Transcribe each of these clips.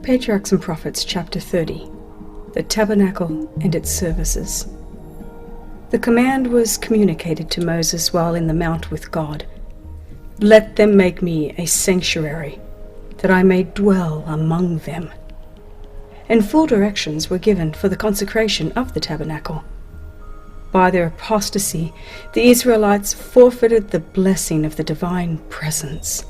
Patriarchs and Prophets, chapter 30. The Tabernacle and its services. The command was communicated to Moses while in the mount with God. Let them make me a sanctuary, that I may dwell among them. And full directions were given for the consecration of the tabernacle. By their apostasy, the Israelites forfeited the blessing of the divine presence,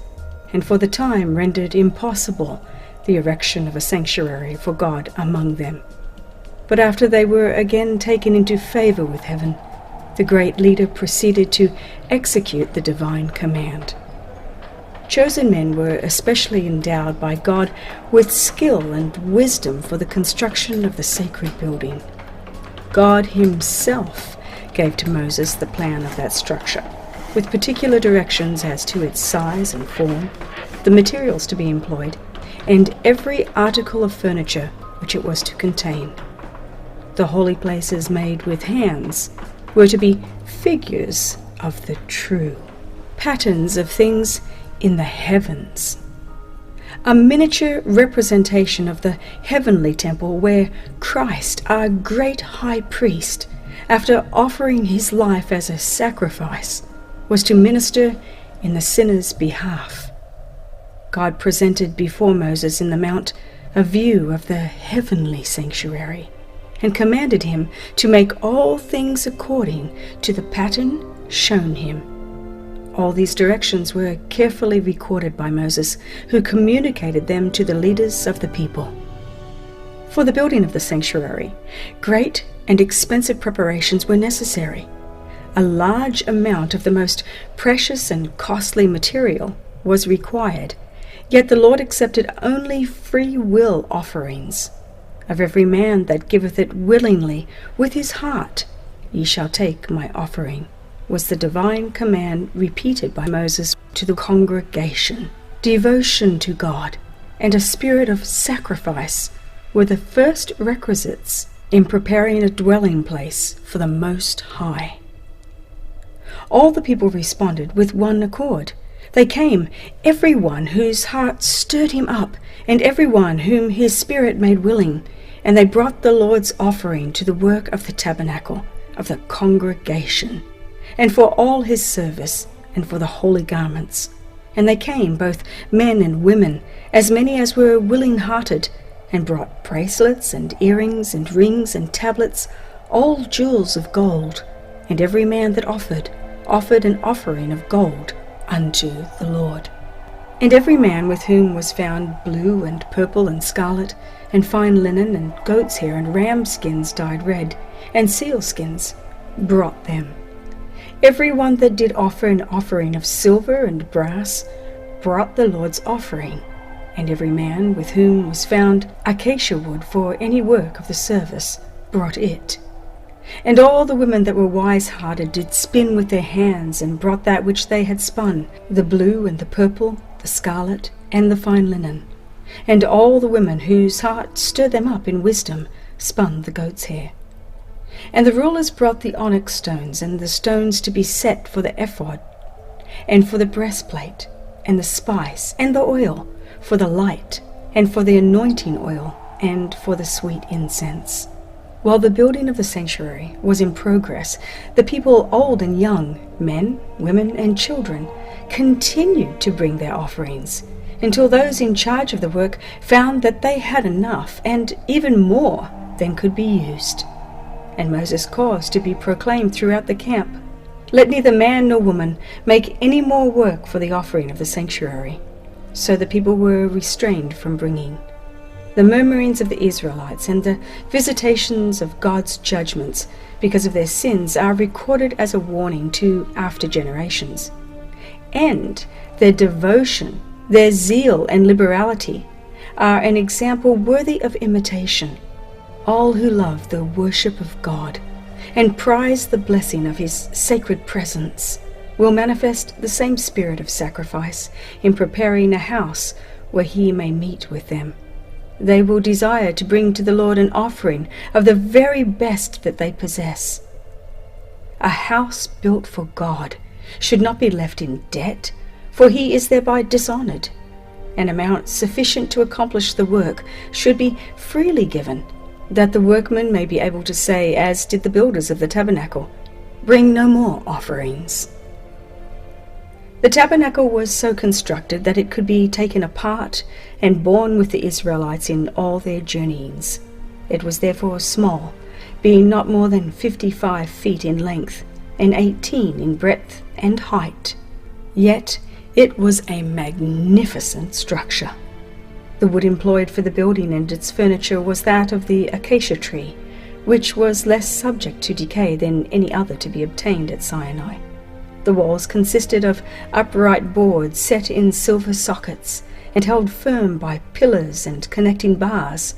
and for the time rendered impossible the erection of a sanctuary for God among them. But after they were again taken into favor with heaven, the great leader proceeded to execute the divine command. Chosen men were especially endowed by God with skill and wisdom for the construction of the sacred building. God himself gave to Moses the plan of that structure, with particular directions as to its size and form, the materials to be employed, and every article of furniture which it was to contain. The holy places made with hands were to be figures of the true, patterns of things in the heavens. A miniature representation of the heavenly temple where Christ, our great high priest, after offering his life as a sacrifice, was to minister in the sinner's behalf. God presented before Moses in the mount a view of the heavenly sanctuary, and commanded him to make all things according to the pattern shown him. All these directions were carefully recorded by Moses, who communicated them to the leaders of the people. For the building of the sanctuary, great and expensive preparations were necessary. A large amount of the most precious and costly material was required, yet the Lord accepted only free will offerings. Of every man that giveth it willingly with his heart, ye shall take my offering, was the divine command repeated by Moses to the congregation. Devotion to God and a spirit of sacrifice were the first requisites in preparing a dwelling place for the Most High. All the people responded with one accord. They came, every one whose heart stirred him up, and every one whom his spirit made willing, and they brought the Lord's offering to the work of the tabernacle, of the congregation, and for all his service, and for the holy garments. And they came, both men and women, as many as were willing-hearted, and brought bracelets, and earrings, and rings, and tablets, all jewels of gold. And every man that offered an offering of gold unto the Lord. And every man with whom was found blue and purple and scarlet, and fine linen, and goat's hair, and ram skins dyed red, and seal skins, brought them. Every one that did offer an offering of silver and brass brought the Lord's offering, and every man with whom was found acacia wood for any work of the service brought it. And all the women that were wise-hearted did spin with their hands, and brought that which they had spun, the blue and the purple, the scarlet, and the fine linen. And all the women whose heart stirred them up in wisdom spun the goat's hair. And the rulers brought the onyx stones, and the stones to be set for the ephod, and for the breastplate, and the spice, and the oil, for the light, and for the anointing oil, and for the sweet incense. While the building of the sanctuary was in progress, the people, old and young, men, women, and children, continued to bring their offerings, until those in charge of the work found that they had enough, and even more than could be used. And Moses caused to be proclaimed throughout the camp, "Let neither man nor woman make any more work for the offering of the sanctuary." So the people were restrained from bringing. The murmurings of the Israelites and the visitations of God's judgments because of their sins are recorded as a warning to after generations. And their devotion, their zeal and liberality are an example worthy of imitation. All who love the worship of God and prize the blessing of his sacred presence will manifest the same spirit of sacrifice in preparing a house where he may meet with them. They will desire to bring to the Lord an offering of the very best that they possess. A house built for God should not be left in debt, for he is thereby dishonored. An amount sufficient to accomplish the work should be freely given, that the workman may be able to say, as did the builders of the tabernacle, "Bring no more offerings." The tabernacle was so constructed that it could be taken apart and borne with the Israelites in all their journeyings. It was therefore small, being not more than 55 feet in length and 18 in breadth and height. Yet it was a magnificent structure. The wood employed for the building and its furniture was that of the acacia tree, which was less subject to decay than any other to be obtained at Sinai. The walls consisted of upright boards set in silver sockets and held firm by pillars and connecting bars,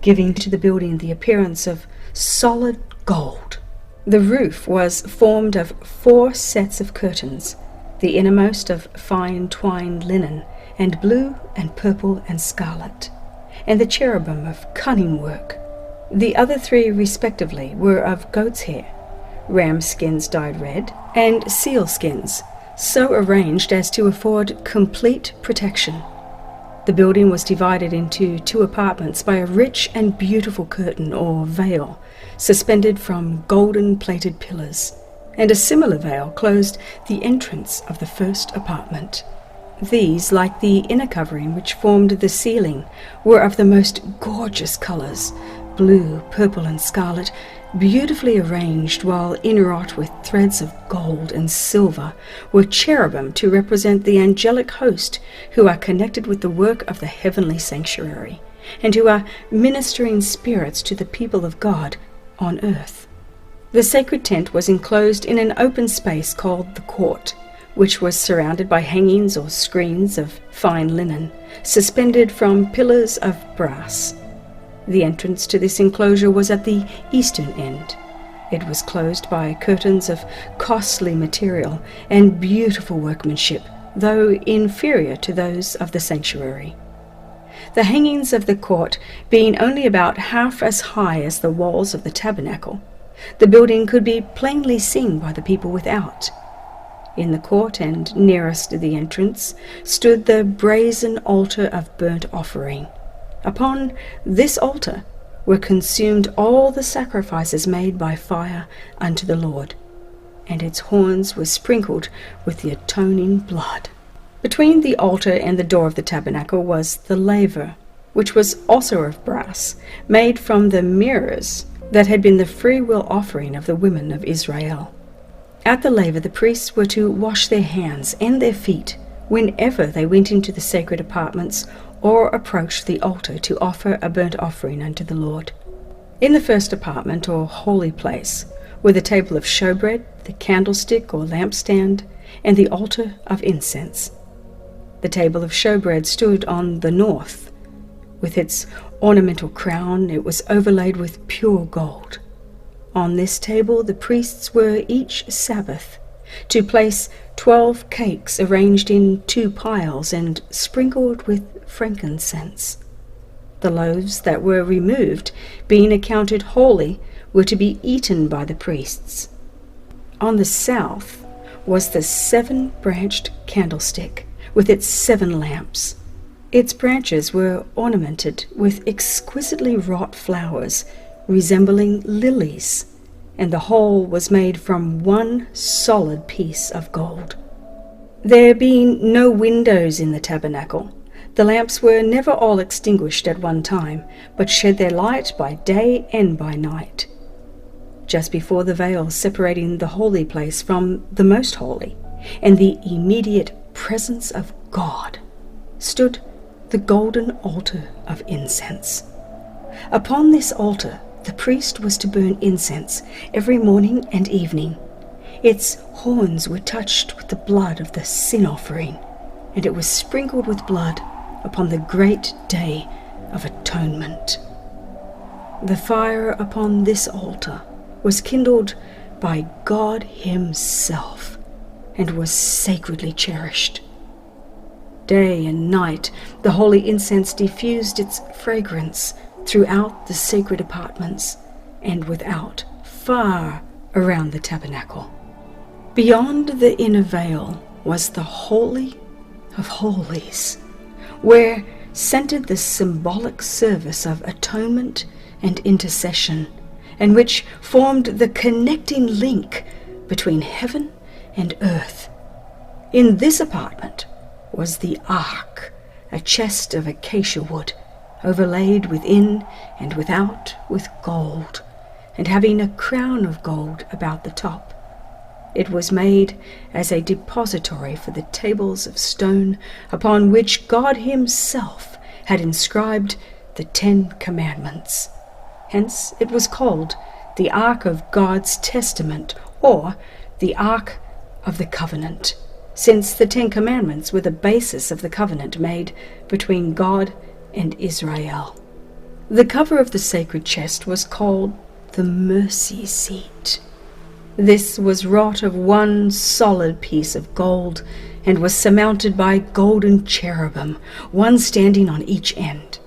giving to the building the appearance of solid gold. The roof was formed of 4 sets of curtains, the innermost of fine twined linen, and blue and purple and scarlet, and the cherubim of cunning work. The other 3 respectively were of goat's hair, ram skins dyed red, and seal skins, so arranged as to afford complete protection. The building was divided into 2 apartments by a rich and beautiful curtain or veil, suspended from golden-plated pillars, and a similar veil closed the entrance of the first apartment. These, like the inner covering which formed the ceiling, were of the most gorgeous colors, blue, purple, and scarlet, beautifully arranged, while inwrought with threads of gold and silver were cherubim to represent the angelic host who are connected with the work of the heavenly sanctuary, and who are ministering spirits to the people of God on earth. The sacred tent was enclosed in an open space called the court, which was surrounded by hangings or screens of fine linen, suspended from pillars of brass. The entrance to this enclosure was at the eastern end. It was closed by curtains of costly material and beautiful workmanship, though inferior to those of the sanctuary. The hangings of the court being only about half as high as the walls of the tabernacle, the building could be plainly seen by the people without. In the court and nearest the entrance stood the brazen altar of burnt offering. Upon this altar were consumed all the sacrifices made by fire unto the Lord, and its horns were sprinkled with the atoning blood. Between the altar and the door of the tabernacle was the laver, which was also of brass, made from the mirrors that had been the freewill offering of the women of Israel. At the laver the priests were to wash their hands and their feet whenever they went into the sacred apartments or approached the altar to offer a burnt offering unto the Lord. In the first apartment, or holy place, were the table of showbread, the candlestick or lampstand, and the altar of incense. The table of showbread stood on the north. With its ornamental crown, it was overlaid with pure gold. On this table the priests were each Sabbath to place 12 cakes arranged in 2 piles and sprinkled with frankincense. The loaves that were removed, being accounted holy, were to be eaten by the priests. On the south was the 7-branched candlestick, with its 7 lamps. Its branches were ornamented with exquisitely wrought flowers, resembling lilies, and the whole was made from one solid piece of gold. There being no windows in the tabernacle, the lamps were never all extinguished at one time, but shed their light by day and by night. Just before the veil separating the holy place from the most holy, and the immediate presence of God, stood the golden altar of incense. Upon this altar the priest was to burn incense every morning and evening. Its horns were touched with the blood of the sin offering, and it was sprinkled with blood upon the great day of atonement. The fire upon this altar was kindled by God Himself, and was sacredly cherished. Day and night the holy incense diffused its fragrance throughout the sacred apartments, and without, far around the tabernacle. Beyond the inner veil was the Holy of Holies, where centered the symbolic service of atonement and intercession, and which formed the connecting link between heaven and earth. In this apartment was the ark, a chest of acacia wood, overlaid within and without with gold, and having a crown of gold about the top. It was made as a depository for the tables of stone upon which God himself had inscribed the 10 Commandments. Hence it was called the Ark of God's Testament, or the Ark of the Covenant, since the 10 Commandments were the basis of the covenant made between God and Israel. The cover of the sacred chest was called the mercy seat. This was wrought of one solid piece of gold, and was surmounted by golden cherubim, one standing on each end.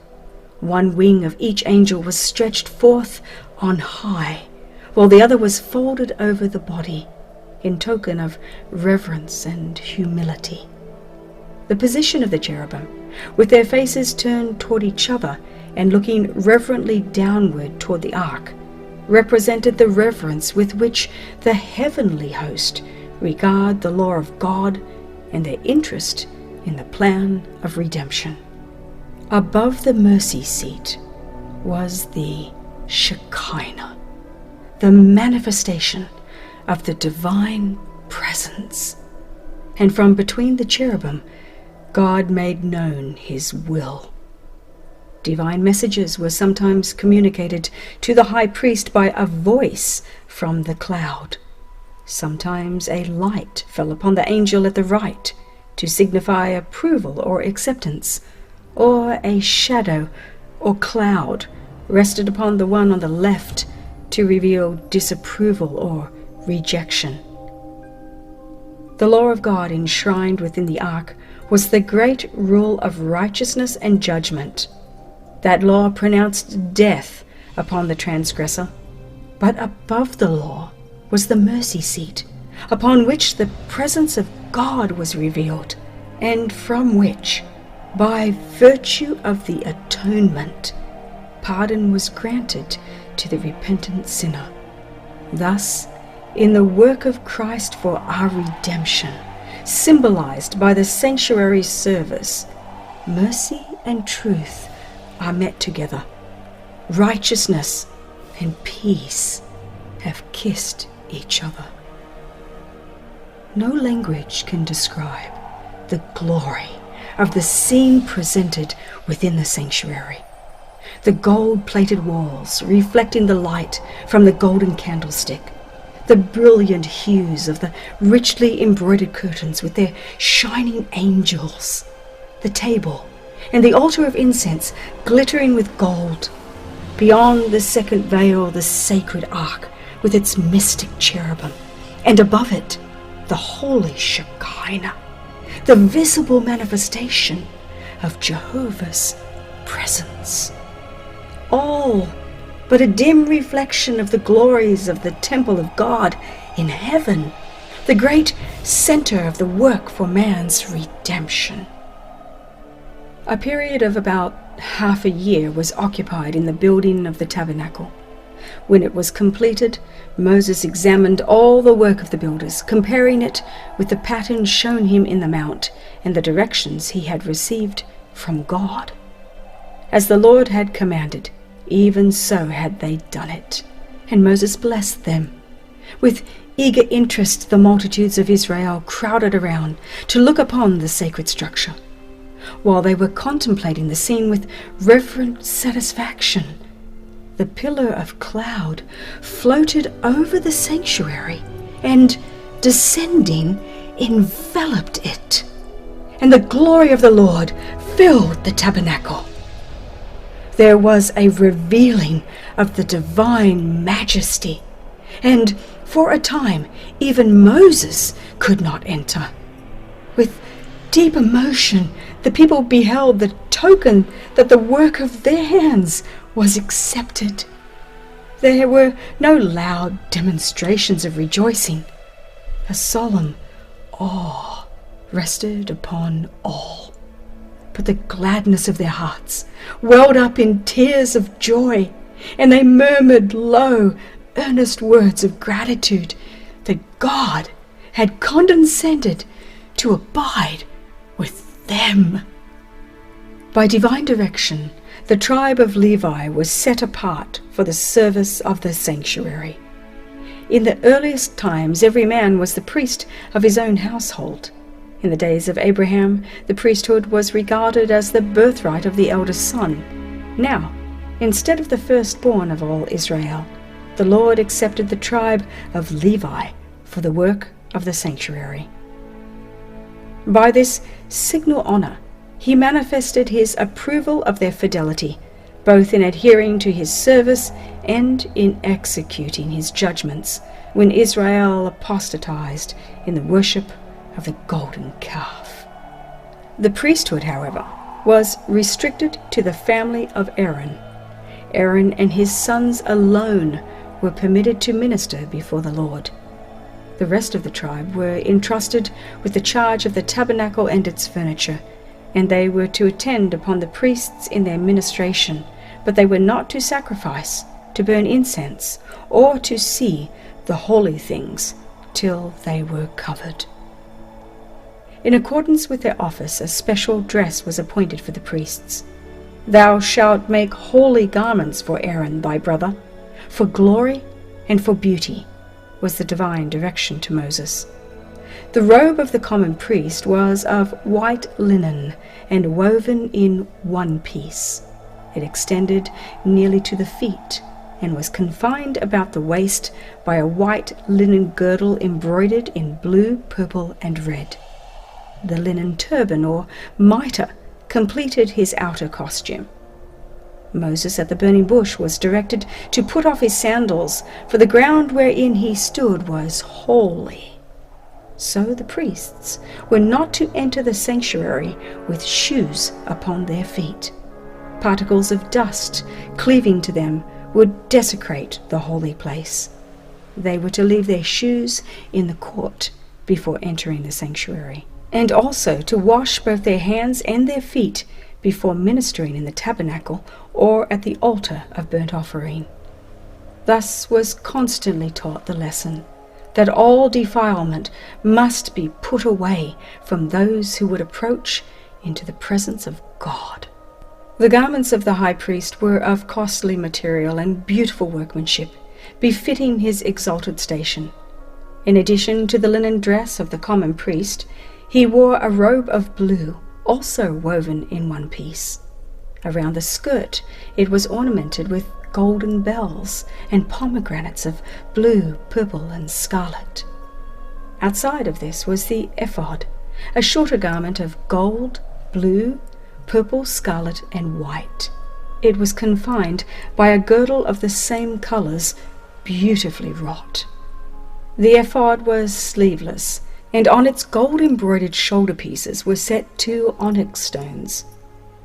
One wing of each angel was stretched forth on high, while the other was folded over the body, in token of reverence and humility. The position of the cherubim, with their faces turned toward each other and looking reverently downward toward the ark, represented the reverence with which the heavenly host regard the law of God and their interest in the plan of redemption. Above the mercy seat was the Shekinah, the manifestation of the divine presence, and from between the cherubim God made known his will. Divine messages were sometimes communicated to the high priest by a voice from the cloud. Sometimes a light fell upon the angel at the right to signify approval or acceptance, or a shadow or cloud rested upon the one on the left to reveal disapproval or rejection. The law of God enshrined within the ark was the great rule of righteousness and judgment. That law pronounced death upon the transgressor, but above the law was the mercy seat, upon which the presence of God was revealed, and from which, by virtue of the atonement, pardon was granted to the repentant sinner. Thus, in the work of Christ for our redemption, symbolized by the sanctuary service, mercy and truth are met together. Righteousness and peace have kissed each other. No language can describe the glory of the scene presented within the sanctuary. The gold-plated walls reflecting the light from the golden candlestick, the brilliant hues of the richly embroidered curtains with their shining angels, the table and the altar of incense glittering with gold. Beyond the second veil, the sacred ark with its mystic cherubim, and above it, the holy Shekinah, the visible manifestation of Jehovah's presence. All but a dim reflection of the glories of the temple of God in heaven, the great center of the work for man's redemption. A period of about half a year was occupied in the building of the tabernacle. When it was completed, Moses examined all the work of the builders, comparing it with the pattern shown him in the mount and the directions he had received from God. As the Lord had commanded, even so had they done it, and Moses blessed them. With eager interest the multitudes of Israel crowded around to look upon the sacred structure. While they were contemplating the scene with reverent satisfaction, the pillar of cloud floated over the sanctuary and, descending, enveloped it, and the glory of the Lord filled the tabernacle. There was a revealing of the divine majesty, and for a time even Moses could not enter. With deep emotion, the people beheld the token that the work of their hands was accepted. There were no loud demonstrations of rejoicing. A solemn awe rested upon all. but the gladness of their hearts welled up in tears of joy, and they murmured low, earnest words of gratitude that God had condescended to abide with them. By divine direction, the tribe of Levi was set apart for the service of the sanctuary. In the earliest times, every man was the priest of his own household. In the days of Abraham, the priesthood was regarded as the birthright of the eldest son. Now, instead of the firstborn of all Israel, the Lord accepted the tribe of Levi for the work of the sanctuary. By this signal honor, he manifested his approval of their fidelity, both in adhering to his service and in executing his judgments when Israel apostatized in the worship of the golden calf. The priesthood, however, was restricted to the family of Aaron. Aaron and his sons alone were permitted to minister before the Lord. The rest of the tribe were entrusted with the charge of the tabernacle and its furniture, and they were to attend upon the priests in their ministration, but they were not to sacrifice, to burn incense, or to see the holy things till they were covered. In accordance with their office, a special dress was appointed for the priests. Thou shalt make holy garments for Aaron thy brother, for glory and for beauty, was the divine direction to Moses. The robe of the common priest was of white linen and woven in one piece. It extended nearly to the feet and was confined about the waist by a white linen girdle embroidered in blue, purple, and red. The linen turban or mitre completed his outer costume. Moses at the burning bush was directed to put off his sandals, for the ground wherein he stood was holy. So the priests were not to enter the sanctuary with shoes upon their feet. Particles of dust cleaving to them would desecrate the holy place. They were to leave their shoes in the court before entering the sanctuary, and also to wash both their hands and their feet before ministering in the tabernacle or at the altar of burnt offering. Thus was constantly taught the lesson that all defilement must be put away from those who would approach into the presence of God. The garments of the high priest were of costly material and beautiful workmanship, befitting his exalted station. In addition to the linen dress of the common priest, he wore a robe of blue, also woven in one piece. Around the skirt it was ornamented with golden bells and pomegranates of blue, purple, and scarlet. Outside of this was the ephod, a shorter garment of gold, blue, purple, scarlet, and white. It was confined by a girdle of the same colors, beautifully wrought. The ephod was sleeveless, and on its gold-embroidered shoulder pieces were set 2 onyx stones,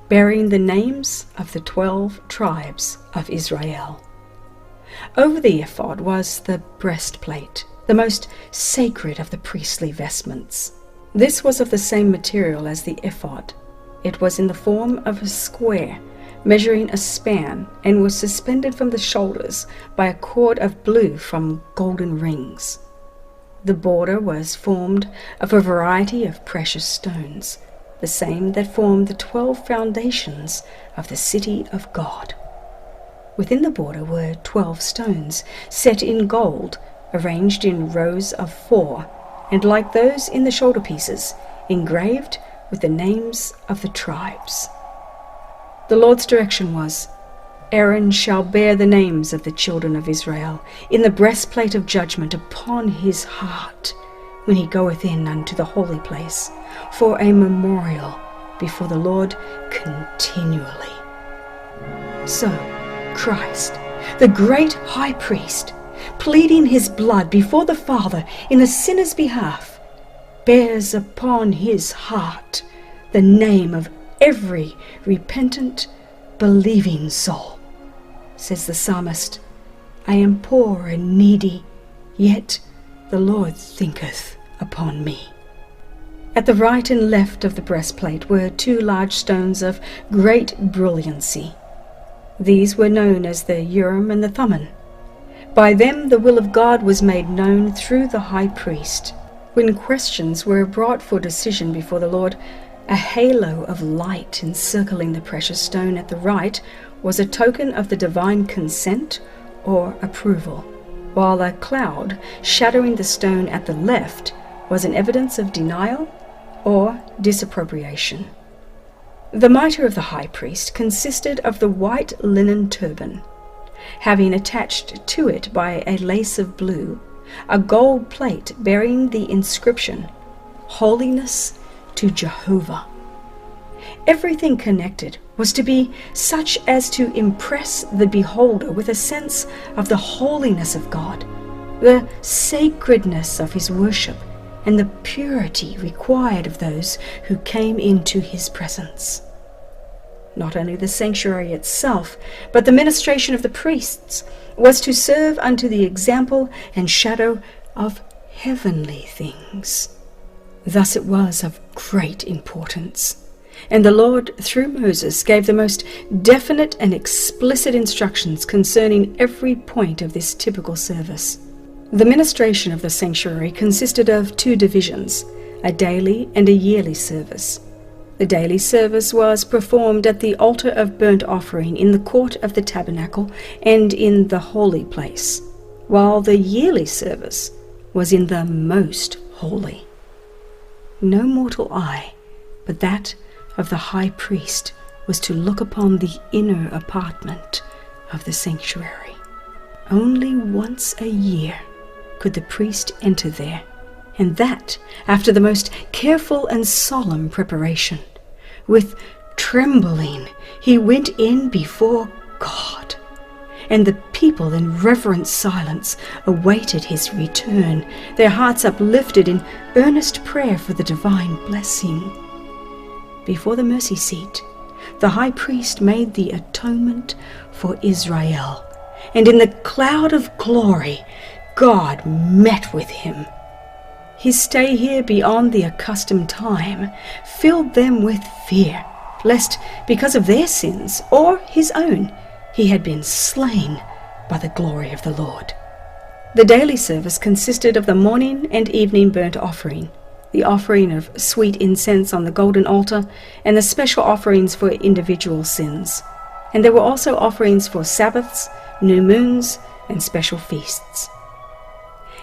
bearing the names of the 12 tribes of Israel. Over the ephod was the breastplate, the most sacred of the priestly vestments. This was of the same material as the ephod. It was in the form of a square, measuring a span, and was suspended from the shoulders by a cord of blue from golden rings. The border was formed of a variety of precious stones, the same that formed the 12 foundations of the city of God. Within the border were 12 stones, set in gold, arranged in rows of 4, and like those in the shoulder pieces, engraved with the names of the tribes. The Lord's direction was, Aaron shall bear the names of the children of Israel in the breastplate of judgment upon his heart when he goeth in unto the holy place, for a memorial before the Lord continually. So Christ, the great high priest, pleading his blood before the Father in the sinner's behalf, bears upon his heart the name of every repentant, believing soul. Says the psalmist, I am poor and needy, yet the Lord thinketh upon me. At the right and left of the breastplate were 2 large stones of great brilliancy. These were known as the Urim and the Thummim. By them the will of God was made known through the high priest. When questions were brought for decision before the Lord, a halo of light encircling the precious stone at the right was a token of the divine consent or approval, while a cloud shadowing the stone at the left was an evidence of denial or disapprobation. The mitre of the high priest consisted of the white linen turban, having attached to it by a lace of blue a gold plate bearing the inscription, "Holiness to Jehovah." Everything connected was to be such as to impress the beholder with a sense of the holiness of God, the sacredness of his worship, and the purity required of those who came into his presence. Not only the sanctuary itself, but the ministration of the priests was to serve unto the example and shadow of heavenly things. Thus it was of great importance, and the Lord through Moses gave the most definite and explicit instructions concerning every point of this typical service. The ministration of the sanctuary consisted of 2 divisions, a daily and a yearly service. The daily service was performed at the altar of burnt offering in the court of the tabernacle and in the holy place, while the yearly service was in the most holy. No mortal eye, but that of the high priest, was to look upon the inner apartment of the sanctuary. Only once a year could the priest enter there, and that after the most careful and solemn preparation. With trembling he went in before God, and the people in reverent silence awaited his return, their hearts uplifted in earnest prayer for the divine blessing. Before the mercy seat, the high priest made the atonement for Israel, and in the cloud of glory God met with him. His stay here beyond the accustomed time filled them with fear, lest because of their sins or his own he had been slain by the glory of the Lord. The daily service consisted of the morning and evening burnt offering, the offering of sweet incense on the golden altar, and the special offerings for individual sins. And there were also offerings for Sabbaths, new moons, and special feasts.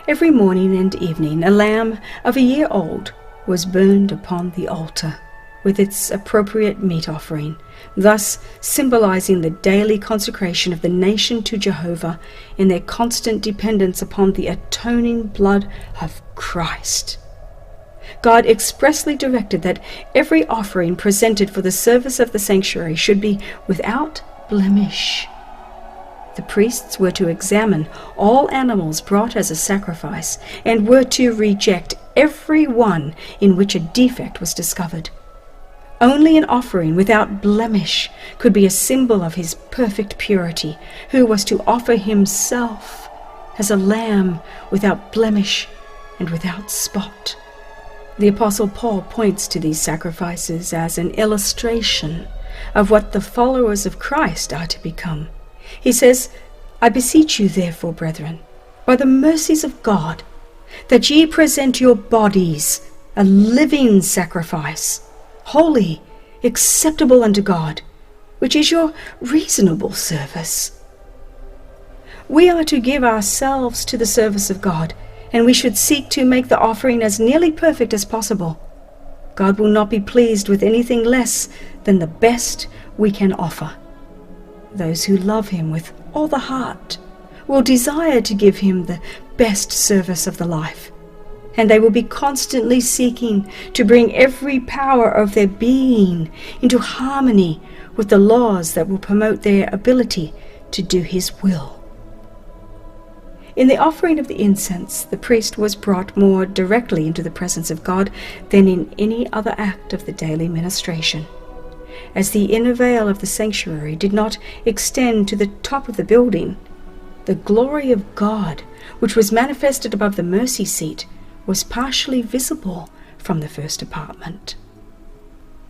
Every morning and evening a lamb of a year old was burned upon the altar, with its appropriate meat offering, thus symbolizing the daily consecration of the nation to Jehovah in their constant dependence upon the atoning blood of Christ. God expressly directed that every offering presented for the service of the sanctuary should be without blemish. The priests were to examine all animals brought as a sacrifice, and were to reject every one in which a defect was discovered. Only an offering without blemish could be a symbol of his perfect purity, who was to offer himself as a lamb without blemish and without spot. The Apostle Paul points to these sacrifices as an illustration of what the followers of Christ are to become. He says, "I beseech you therefore, brethren, by the mercies of God, that ye present your bodies a living sacrifice, holy, acceptable unto God, which is your reasonable service." We are to give ourselves to the service of God, and we should seek to make the offering as nearly perfect as possible. God will not be pleased with anything less than the best we can offer. Those who love him with all the heart will desire to give him the best service of the life, and they will be constantly seeking to bring every power of their being into harmony with the laws that will promote their ability to do his will. In the offering of the incense, the priest was brought more directly into the presence of God than in any other act of the daily ministration. As the inner veil of the sanctuary did not extend to the top of the building, the glory of God, which was manifested above the mercy seat, was partially visible from the first apartment.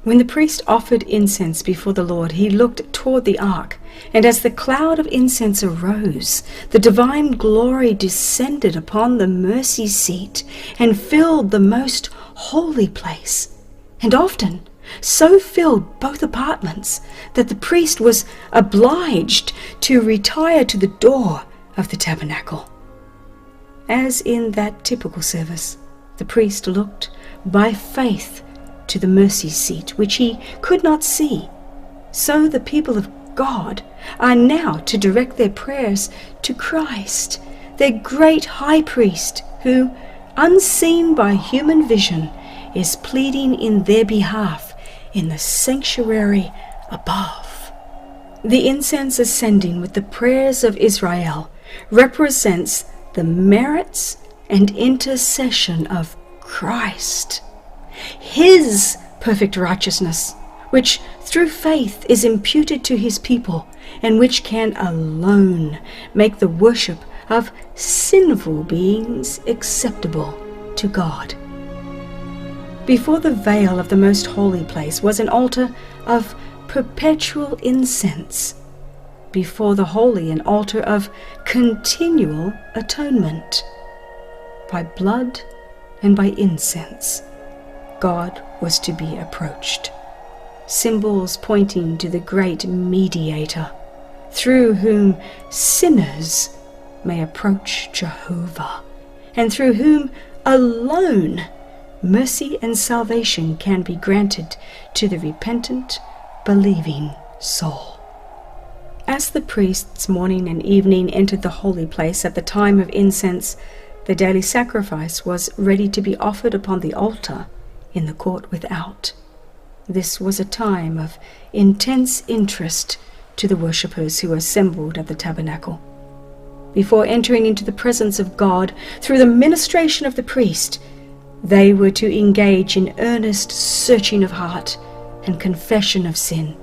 When the priest offered incense before the Lord, he looked toward the ark, and as the cloud of incense arose, the divine glory descended upon the mercy seat and filled the most holy place, and often so filled both apartments that the priest was obliged to retire to the door of the tabernacle. As in that typical service, the priest looked by faith to the mercy seat, which he could not see. So the people of God are now to direct their prayers to Christ, their great high priest, who, unseen by human vision, is pleading in their behalf in the sanctuary above. The incense ascending with the prayers of Israel represents the merits and intercession of Christ, his perfect righteousness, which through faith is imputed to his people, and which can alone make the worship of sinful beings acceptable to God. Before the veil of the most holy place was an altar of perpetual incense. Before the holy, an altar of continual atonement. By blood and by incense, God was to be approached, symbols pointing to the great mediator, through whom sinners may approach Jehovah, and through whom alone mercy and salvation can be granted to the repentant, believing soul. As the priests morning and evening entered the holy place at the time of incense, the daily sacrifice was ready to be offered upon the altar in the court without. This was a time of intense interest to the worshippers who assembled at the tabernacle. Before entering into the presence of God through the ministration of the priest, they were to engage in earnest searching of heart and confession of sin.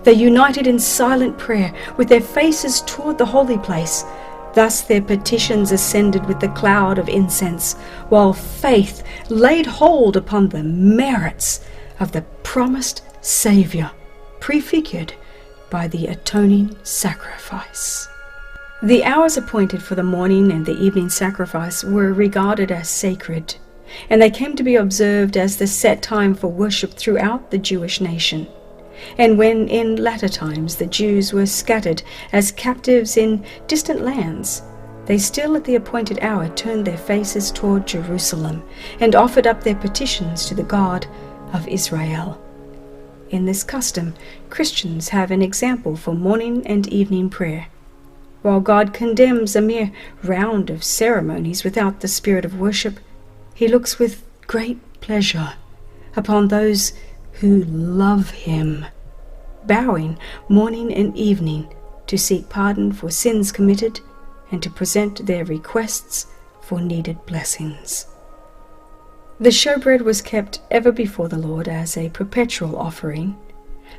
They united in silent prayer with their faces toward the holy place. Thus their petitions ascended with the cloud of incense, while faith laid hold upon the merits of the promised Saviour, prefigured by the atoning sacrifice. The hours appointed for the morning and the evening sacrifice were regarded as sacred, and they came to be observed as the set time for worship throughout the Jewish nation. And when in latter times the Jews were scattered as captives in distant lands, they still at the appointed hour turned their faces toward Jerusalem and offered up their petitions to the God of Israel. In this custom, Christians have an example for morning and evening prayer. While God condemns a mere round of ceremonies without the spirit of worship, he looks with great pleasure upon those who love him, bowing morning and evening to seek pardon for sins committed and to present their requests for needed blessings. The showbread was kept ever before the Lord as a perpetual offering.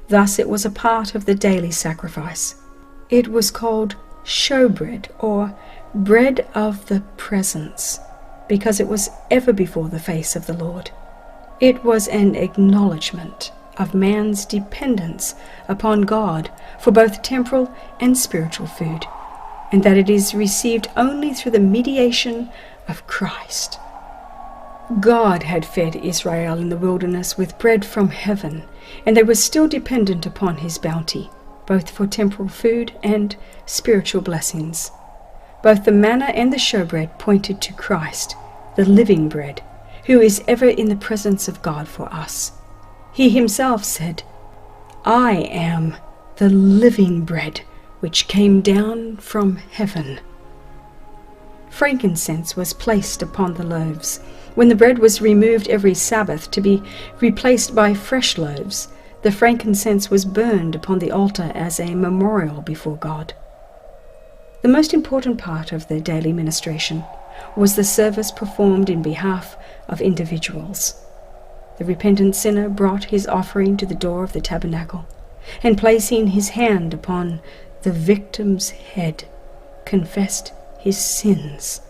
Thus it was a part of the daily sacrifice. It was called showbread, or bread of the presence, because it was ever before the face of the Lord. It was an acknowledgement of man's dependence upon God for both temporal and spiritual food, and that it is received only through the mediation of Christ. God had fed Israel in the wilderness with bread from heaven, and they were still dependent upon his bounty, both for temporal food and spiritual blessings. Both the manna and the showbread pointed to Christ, the living bread, who is ever in the presence of God for us. He himself said, "I am the living bread which came down from heaven." Frankincense was placed upon the loaves. When the bread was removed every Sabbath to be replaced by fresh loaves, the frankincense was burned upon the altar as a memorial before God. The most important part of the daily ministration was the service performed in behalf of individuals. The repentant sinner brought his offering to the door of the tabernacle, and placing his hand upon the victim's head, confessed his sins.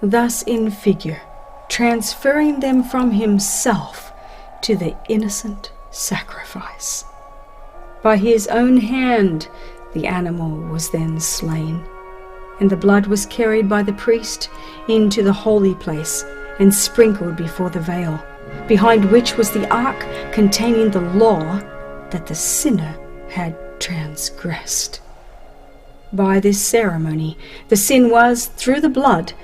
Thus in figure, transferring them from himself to the innocent sacrifice. By his own hand the animal was then slain, and the blood was carried by the priest into the holy place and sprinkled before the veil, behind which was the ark containing the law that the sinner had transgressed. By this ceremony, the sin was, through the blood,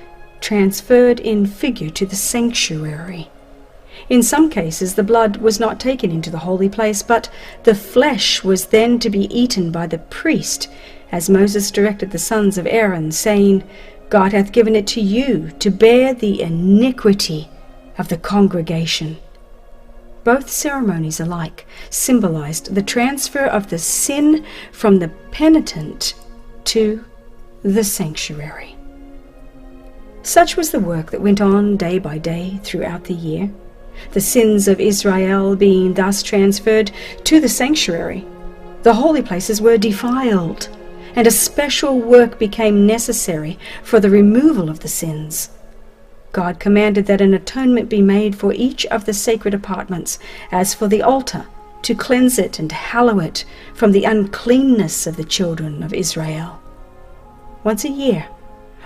transferred in figure to the sanctuary. In some cases, the blood was not taken into the holy place, but the flesh was then to be eaten by the priest, as Moses directed the sons of Aaron, saying, God hath given it to you to bear the iniquity of the congregation. Both ceremonies alike symbolized the transfer of the sin from the penitent to the sanctuary. Such was the work that went on day by day throughout the year, the sins of Israel being thus transferred to the sanctuary. The holy places were defiled, and a special work became necessary for the removal of the sins. God commanded that an atonement be made for each of the sacred apartments, as for the altar, to cleanse it and hallow it from the uncleanness of the children of Israel. Once a year,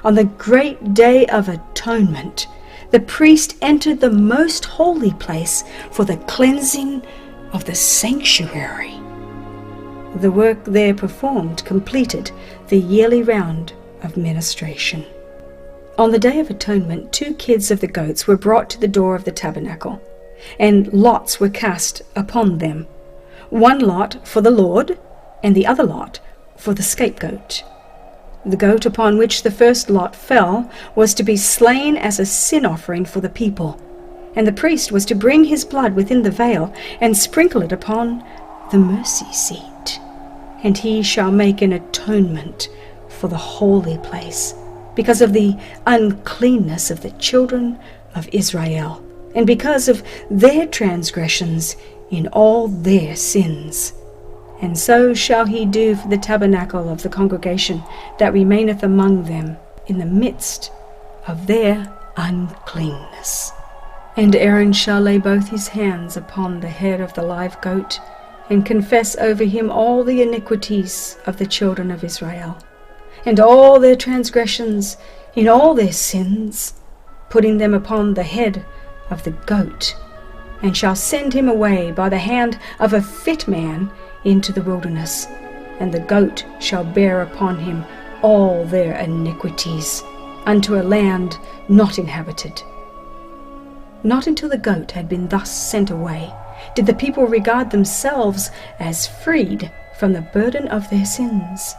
on the great day of atonement, the priest entered the most holy place for the cleansing of the sanctuary. The work there performed completed the yearly round of ministration. On the Day of Atonement, 2 kids of the goats were brought to the door of the tabernacle, and lots were cast upon them, one lot for the Lord, and the other lot for the scapegoat. The goat upon which the first lot fell was to be slain as a sin offering for the people, and the priest was to bring his blood within the veil and sprinkle it upon the mercy seat. And he shall make an atonement for the holy place, because of the uncleanness of the children of Israel, and because of their transgressions in all their sins. And so shall he do for the tabernacle of the congregation that remaineth among them in the midst of their uncleanness. And Aaron shall lay both his hands upon the head of the live goat, and confess over him all the iniquities of the children of Israel, and all their transgressions in all their sins, putting them upon the head of the goat, and shall send him away by the hand of a fit man into the wilderness, and the goat shall bear upon him all their iniquities unto a land not inhabited. Not until the goat had been thus sent away did the people regard themselves as freed from the burden of their sins.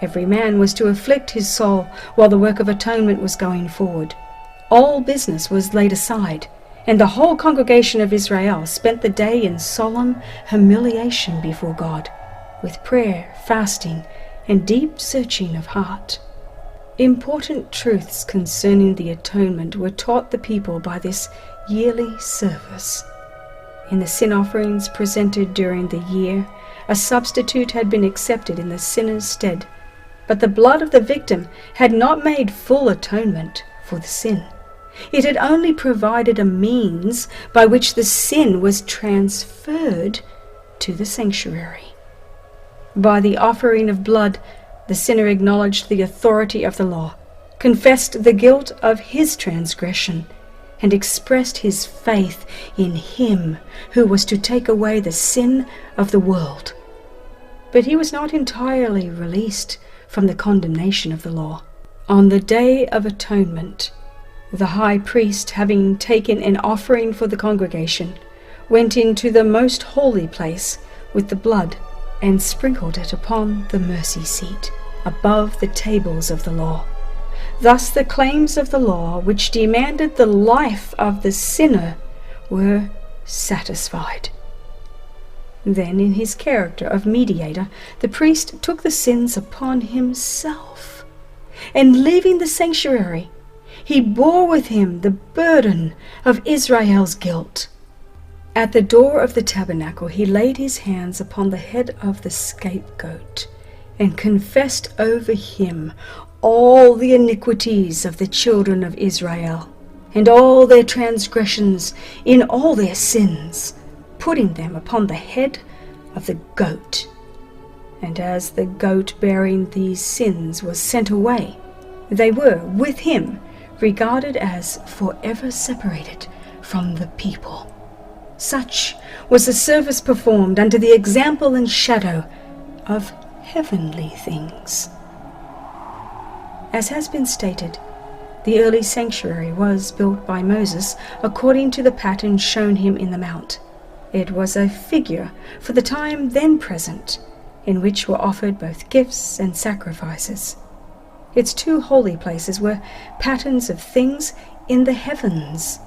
Every man was to afflict his soul while the work of atonement was going forward. All business was laid aside, and the whole congregation of Israel spent the day in solemn humiliation before God, with prayer, fasting, and deep searching of heart. Important truths concerning the atonement were taught the people by this yearly service. In the sin offerings presented during the year, a substitute had been accepted in the sinner's stead, but the blood of the victim had not made full atonement for the sin. It had only provided a means by which the sin was transferred to the sanctuary. By the offering of blood, the sinner acknowledged the authority of the law, confessed the guilt of his transgression, and expressed his faith in him who was to take away the sin of the world. But he was not entirely released from the condemnation of the law. On the Day of Atonement, the high priest, having taken an offering for the congregation, went into the most holy place with the blood and sprinkled it upon the mercy seat above the tables of the law. Thus the claims of the law, which demanded the life of the sinner, were satisfied. Then, in his character of mediator, the priest took the sins upon himself, and leaving the sanctuary, he bore with him the burden of Israel's guilt. At the door of the tabernacle he laid his hands upon the head of the scapegoat, and confessed over him all the iniquities of the children of Israel, and all their transgressions, in all their sins, putting them upon the head of the goat. And as the goat bearing these sins was sent away, they were, with him, regarded as forever separated from the people. Such was the service performed under the example and shadow of heavenly things. As has been stated, the early sanctuary was built by Moses according to the pattern shown him in the mount. It was a figure for the time then present, in which were offered both gifts and sacrifices. Its two holy places were patterns of things in the heavens.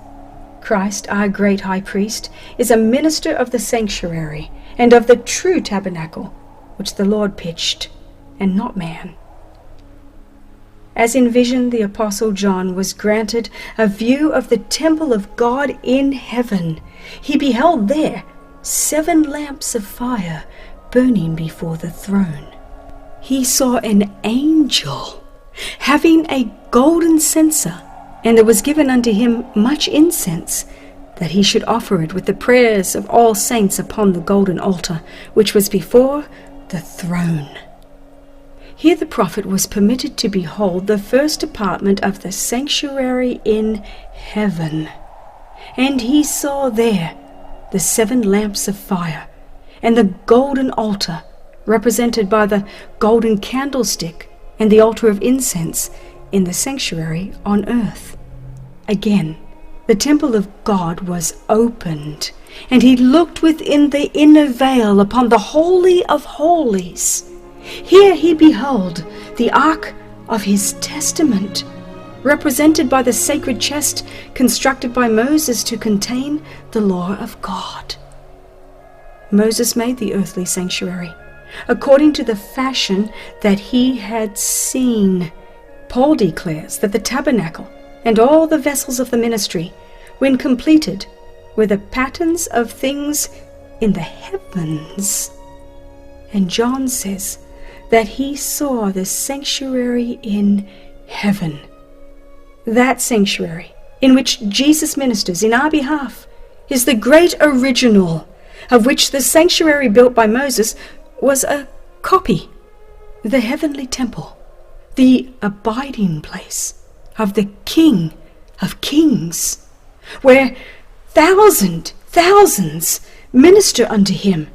Christ, our great high priest, is a minister of the sanctuary and of the true tabernacle, which the Lord pitched, and not man. As in vision, the Apostle John was granted a view of the temple of God in heaven. He beheld there 7 lamps of fire burning before the throne. He saw an angel having a golden censer, and there was given unto him much incense, that he should offer it with the prayers of all saints upon the golden altar, which was before the throne. Here the prophet was permitted to behold the first apartment of the sanctuary in heaven. And he saw there the 7 lamps of fire, and the golden altar, represented by the golden candlestick and the altar of incense in the sanctuary on earth. Again, the temple of God was opened, and he looked within the inner veil upon the Holy of Holies. Here he beheld the ark of his testament, represented by the sacred chest constructed by Moses to contain the law of God. Moses made the earthly sanctuary according to the fashion that he had seen. Paul declares that the tabernacle and all the vessels of the ministry, when completed, were the patterns of things in the heavens. And John says that he saw the sanctuary in heaven. That sanctuary in which Jesus ministers in our behalf is the great original, of which the sanctuary built by Moses was a copy. The heavenly temple, the abiding place of the King of Kings, where thousands minister unto him,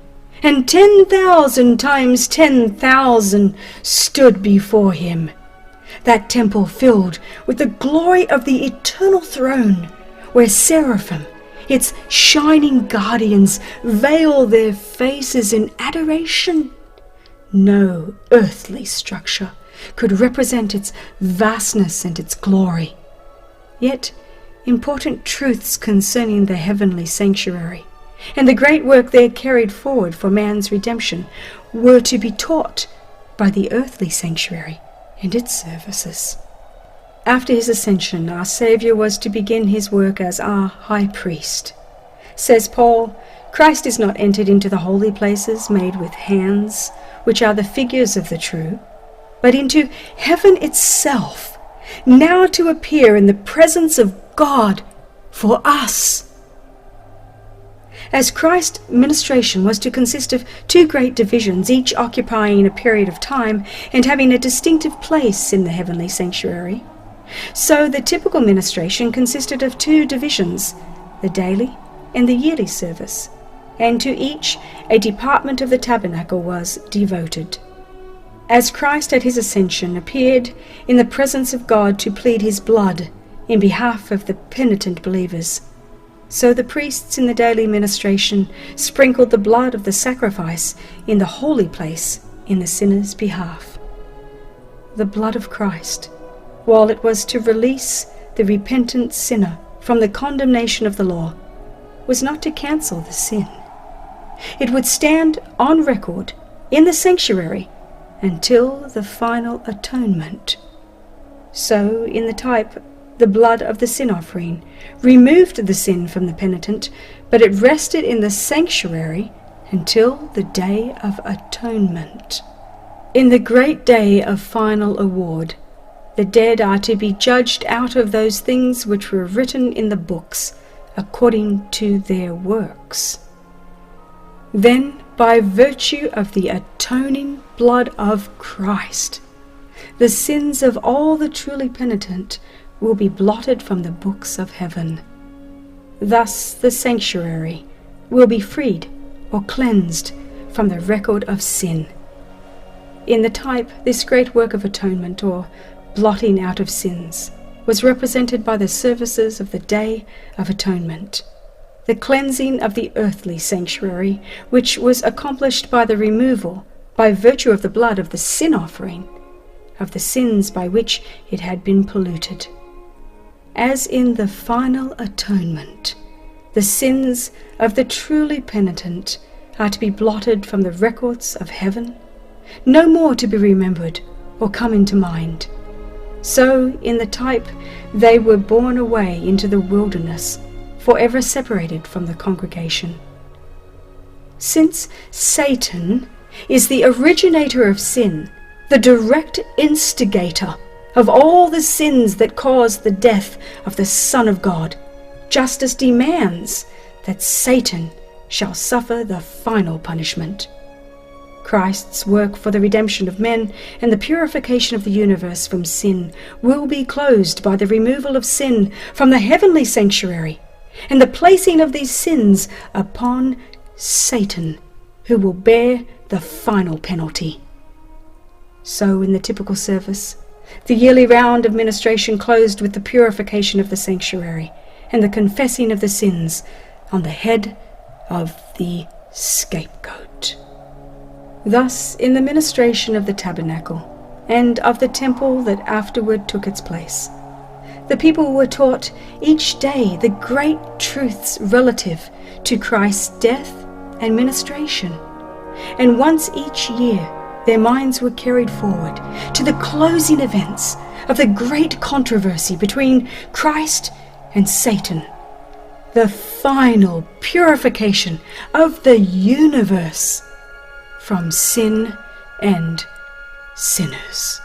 and 10,000 times 10,000 stood before him. That temple filled with the glory of the eternal throne, where seraphim, its shining guardians, veil their faces in adoration. No earthly structure could represent its vastness and its glory. Yet important truths concerning the heavenly sanctuary and the great work there carried forward for man's redemption were to be taught by the earthly sanctuary and its services. After his ascension, our Saviour was to begin his work as our high priest. Says Paul, Christ is not entered into the holy places made with hands, which are the figures of the true, but into heaven itself, now to appear in the presence of God for us. As Christ's ministration was to consist of 2 great divisions, each occupying a period of time and having a distinctive place in the heavenly sanctuary, so the typical ministration consisted of 2 divisions, the daily and the yearly service, and to each a department of the tabernacle was devoted. As Christ at his ascension appeared in the presence of God to plead his blood in behalf of the penitent believers, so the priests in the daily ministration sprinkled the blood of the sacrifice in the holy place in the sinner's behalf. The blood of Christ, while it was to release the repentant sinner from the condemnation of the law, was not to cancel the sin. It would stand on record in the sanctuary until the final atonement. So, in the type, the blood of the sin offering removed the sin from the penitent, but it rested in the sanctuary until the day of atonement. In the great day of final award, The dead are to be judged out of those things which were written in the books, according to their works. Then, by virtue of the atoning blood of Christ, the sins of all the truly penitent will be blotted from the books of heaven. Thus the sanctuary will be freed or cleansed from the record of sin. In the type, this great work of atonement, or blotting out of sins, was represented by the services of the Day of Atonement, the cleansing of the earthly sanctuary, which was accomplished by the removal, by virtue of the blood of the sin offering, of the sins by which it had been polluted. As in the final atonement, the sins of the truly penitent are to be blotted from the records of heaven, no more to be remembered or come into mind. So, in the type, they were borne away into the wilderness, forever separated from the congregation. Since Satan is the originator of sin, the direct instigator of all the sins that caused the death of the Son of God, justice demands that Satan shall suffer the final punishment. Christ's work for the redemption of men and the purification of the universe from sin will be closed by the removal of sin from the heavenly sanctuary and the placing of these sins upon Satan, who will bear the final penalty. So in the typical service, the yearly round of ministration closed with the purification of the sanctuary and the confessing of the sins on the head of the scapegoat. Thus, in the ministration of the tabernacle and of the temple that afterward took its place, the people were taught each day the great truths relative to Christ's death and ministration, and once each year their minds were carried forward to the closing events of the great controversy between Christ and Satan, the final purification of the universe from sin and sinners.